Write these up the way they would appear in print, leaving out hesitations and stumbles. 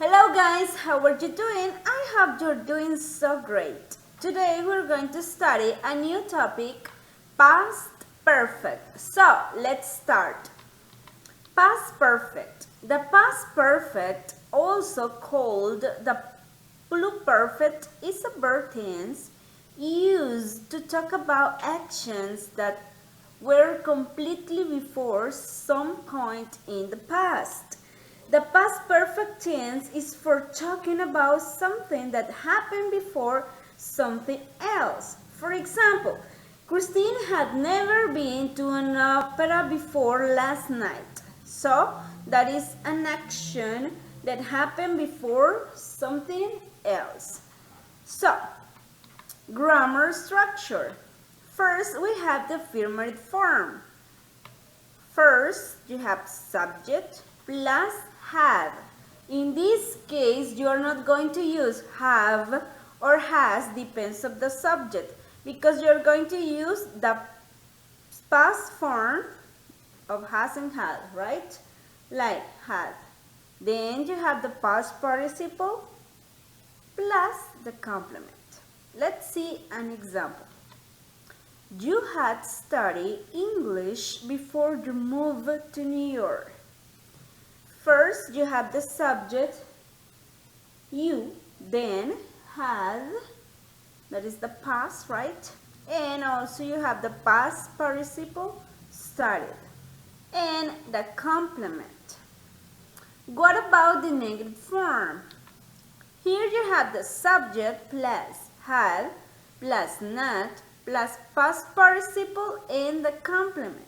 Hello guys, how are you doing? I hope you're doing so great. Today we're going to study a new topic, past perfect. So let's start. Past perfect. The past perfect, also called the pluperfect, is a verb tense used to talk about actions that were completely before some point in the past. The past perfect tense is for talking about something that happened before something else. For example, Christine had never been to an opera before last night. So, that is an action that happened before something else. So, grammar structure. First, we have the affirmative form. First, you have subject plus have. In this case, you are not going to use have or has, depends on the subject, because you are going to use the past form of has and had, right? Like had. Then you have the past participle plus the complement. Let's see an example. You had studied English before you moved to New York. First, you have the subject, you, then had, that is the past, right? And also you have the past participle, started, and the complement. What about the negative form? Here you have the subject plus had, plus not, plus past participle, and the complement.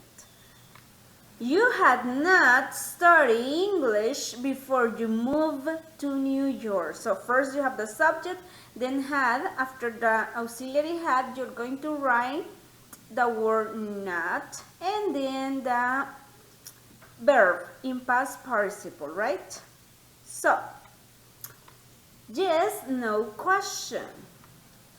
You had not studied English before you moved to New York. So first you have the subject, then had. After the auxiliary had, you're going to write the word not, and then the verb in past participle, right? So, yes, no question.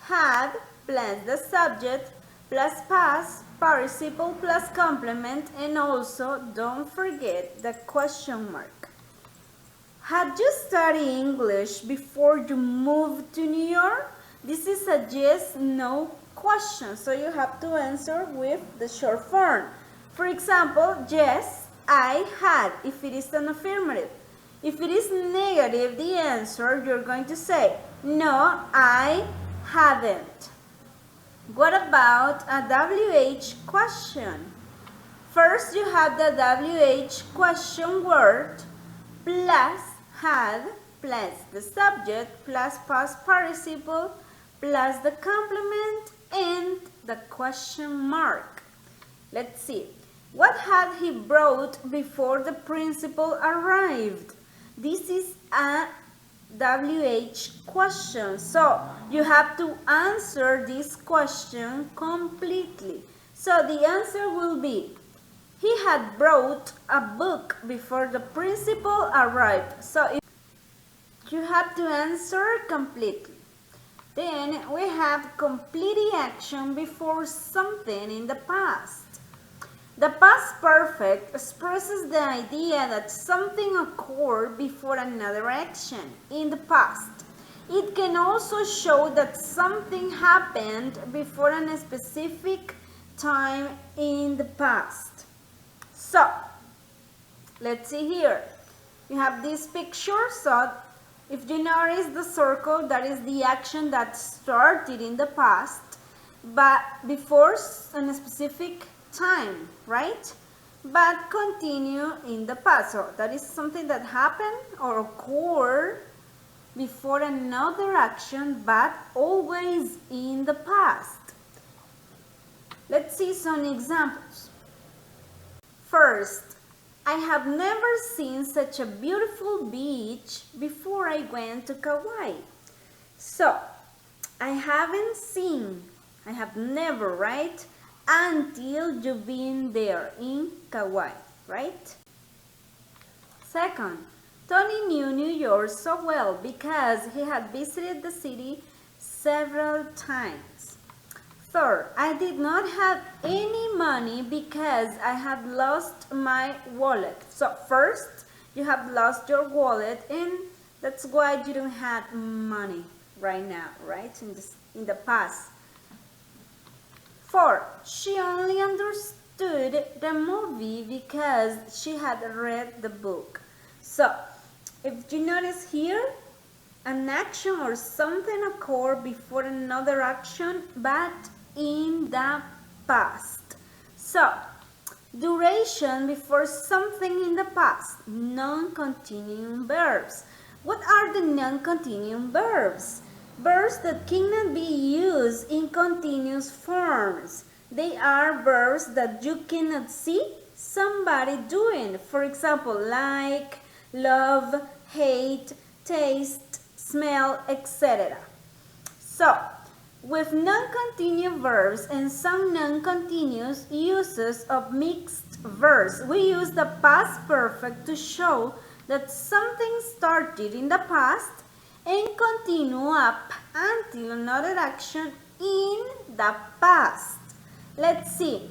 Had plus the subject plus past participle plus complement, and also don't forget the question mark. Had you studied English before you moved to New York? This is a yes, no question, so you have to answer with the short form. For example, yes, I had, if it is an affirmative. If it is negative, the answer, you're going to say, no, I haven't. What about a WH question? First, you have the WH question word plus had plus the subject plus past participle plus the complement and the question mark. Let's see. What had he brought before the principal arrived? This is a WH question. So you have to answer this question completely. So the answer will be, he had brought a book before the principal arrived. So you have to answer completely. Then we have complete the action before something in the past. The past perfect expresses the idea that something occurred before another action in the past. It can also show that something happened before a specific time in the past. So, let's see here. You have this picture. So, if you notice the circle, that is the action that started in the past, but before a specific time, right? But continue in the past. So that is something that happened or occurred before another action, but always in the past. Let's see some examples. First, I have never seen such a beautiful beach before I went to Kauai. So, I haven't seen, I have never, right? Until you've been there in Kauai, right? Second, Tony knew New York so well because he had visited the city several times. Third, I did not have any money because I had lost my wallet. So first, you have lost your wallet, and That's why you don't have money right now, right? In the past. 4. She only understood the movie because she had read the book. So, if you notice here, an action or something occurred before another action, but in the past. So, duration before something in the past. Non-continuous verbs. What are the non-continuous verbs? Verbs that cannot be used in continuous forms. They are verbs that you cannot see somebody doing. For example, like, love, hate, taste, smell, etc. So, with non-continuous verbs and some non-continuous uses of mixed verbs, we use the past perfect to show that something started in the past and continue up until another action in the past. Let's see.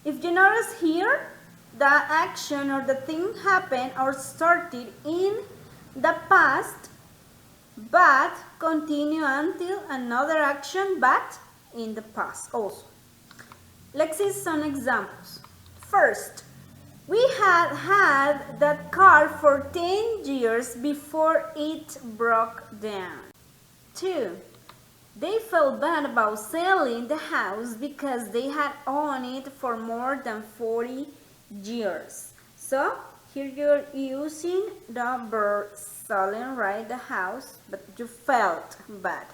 If you notice here, the action or the thing happened or started in the past, but continue until another action, but in the past also. Let's see some examples. First, we had that car for 10 years before it broke down. 2. They felt bad about selling the house because they had owned it for more than 40 years. So, here you're using the verb selling, right, the house, but you felt bad.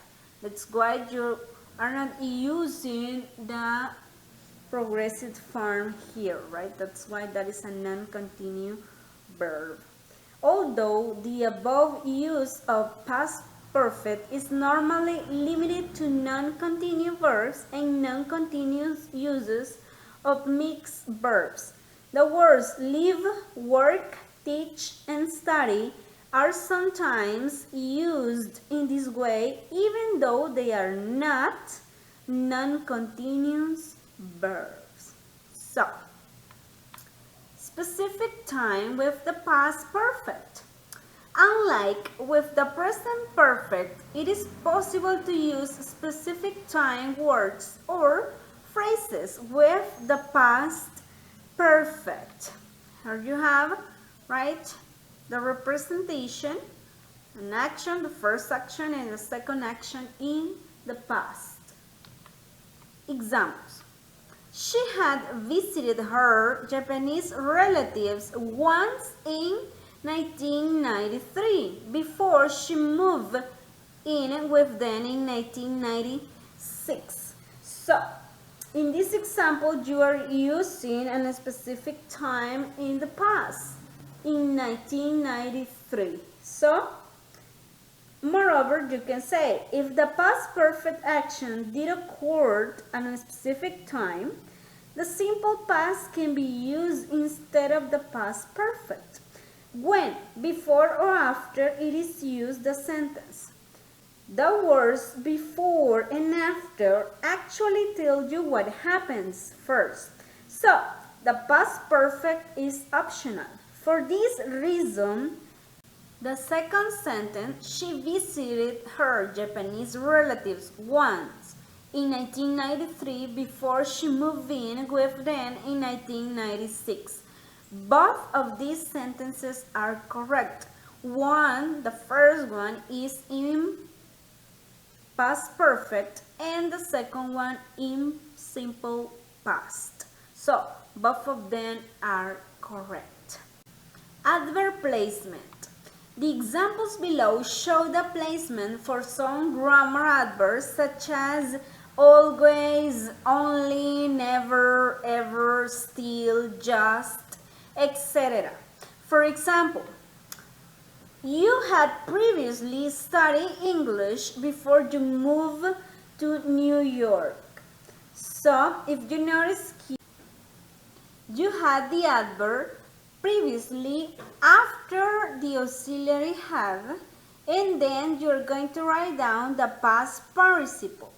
That's why you are not using the progressive form here, right? That's why that is a non-continuous verb. Although the above use of past perfect is normally limited to non-continuous verbs and non-continuous uses of mixed verbs, the words live, work, teach, and study are sometimes used in this way even though they are not non-continuous verbs. So, specific time with the past perfect. Unlike with the present perfect, it is possible to use specific time words or phrases with the past perfect. Here you have, right, the representation, an action, the first action and the second action in the past. Examples. She had visited her Japanese relatives once in 1993 before she moved in with them in 1996. So, in this example, you are using a specific time in the past, in 1993. So, moreover, you can say, if the past perfect action did occur at a specific time, the simple past can be used instead of the past perfect. When, before or after it is used the sentence. The words before and after actually tell you what happens first. So, the past perfect is optional. For this reason, the second sentence, she visited her Japanese relatives once in 1993 before she moved in with them in 1996. Both of these sentences are correct. The first one is in past perfect and the second one in simple past. So, both of them are correct. Adverb placement. The examples below show the placement for some grammar adverbs such as always, only, never, ever, still, just, etc. For example, you had previously studied English before you moved to New York. So, if you notice here, you had the adverb previously after the auxiliary have, and then you're going to write down the past participle.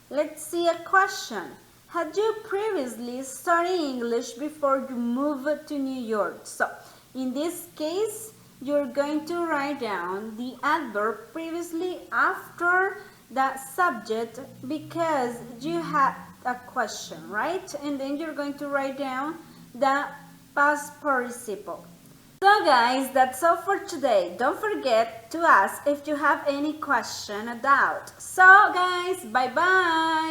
Let's see a question. Had you previously studied English before you moved to New York? So, in this case, you're going to write down the adverb previously after that subject because you had a question, right? And then you're going to write down the past participle. So guys, that's all for today. Don't forget to ask if you have any question or doubt. So guys, bye bye.